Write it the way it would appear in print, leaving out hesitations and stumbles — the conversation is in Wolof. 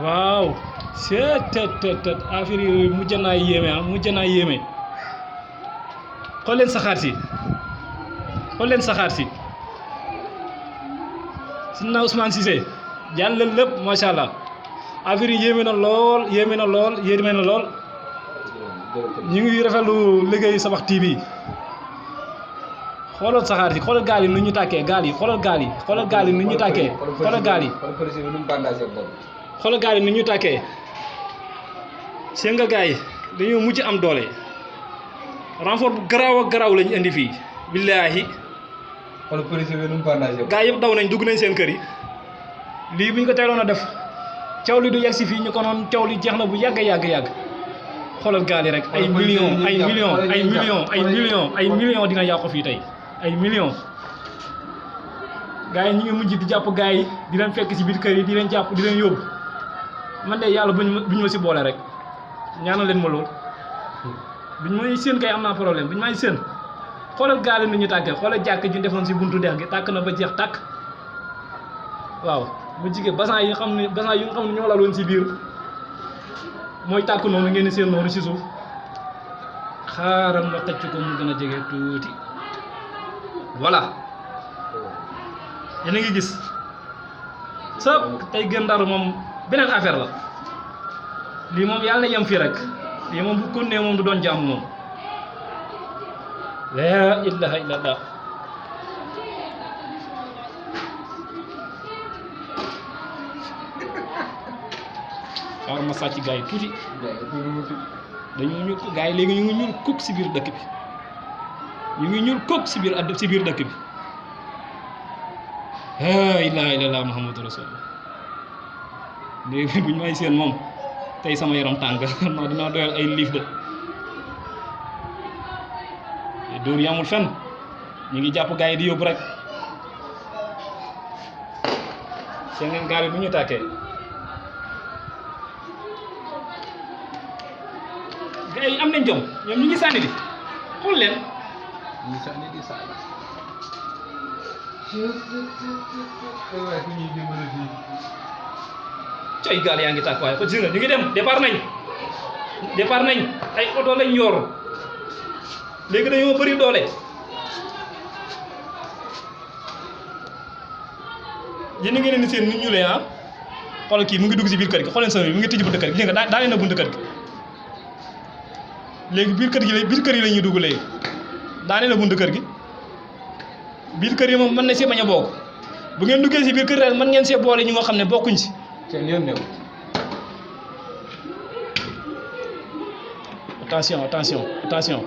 waaw c'est affaire yi mujj naa yéeme mujj naa yéeme xool leen saxaar si Seydina Ousmane Cissé jàllale lépp macha allah affaire yi yéeme na lool ñu ngi rafetlu liggéey Sabax TV xoolal saxaar si xoolal gaal yi nu ñu tàkkee xoolal gaal yi nu ñu tàkkee xoolal gaal yi nu ñu tàkkee seen nga gaay yi dañoo mujj am doole renfort bu garaaw lañu indi fii billaahi gaay yëpp daw nañ dugg nañ seen kër yi lii bu ñu ko teeloon a def caw li du yegg si fii ñu ko noon caw li jeex na bu yàgg xoolal gaal yi rek ay millions dina yàqu fii tey ay millions gaay yi ñu ngi mujj di jàpp gaay yi di leen fekk ci biir kër yi di leen jàpp di leen yóbbu man de yàlla buñ ma si boole rek ñaanal leen ma lool buñ may seen kay am naa problème buñ may seen xoolal gaal yi ni ñu tàkkee xoolal jàkk ji defoon si buntu dex gi tàkk na ba jeex tàkk waaw bu jigee basan yi nga xam ne ñoo laloon si biir mooy tàkk noonu ngeen seen noonu si suuf xaaral ma tëcc ko mu gën a jege tuuti voilà yéen a ngi gis sëpp tey Guet Ndar moom beneen affaire la lii moom yàlla na yem fii rek lii moom bu continué moom du doon jàmm moom laa ilaha illallah xaaral ma sàcc gars yi tuuti dañoo ñuul gars yi léegi ñu ngi ñuul kukk si biir dëkk bi si biir dëkk bi laa ilaha illallah muhammadu rasulullah léegi buñ may seen moom tey sama yaram tàng xam naa dinaa doyal ay liif de dóor yi amul fenn ñu ngi jàpp gars yi di yóbbu rek seen ngeen gaal yi bu ñu tàkkee gars yi am nañ jom ñoom ñu ngi sànni di xool leen ñu sànni di sànni coy gaal yaa ngi tàkk waaye ko gis nga ñu ngi dem départ nañ ay oto lañ yor léegi dañoo bëri doole yéen a ngi leen di seen nit ñu lee xoolal kii mu ngi dugg si biir kër gi xool leen sama bi mu ngi tëj buntu kër gi gis nga daanee na buntu kër gi léegi biir kër yi la ñuy dugg léegi daanee na buntu kër gi biir kër yi moom mën na see bañ a bokk bu ngeen duggee si biir kër rek mën ngeen see boole ñu nga xam ne bokkuñ si attention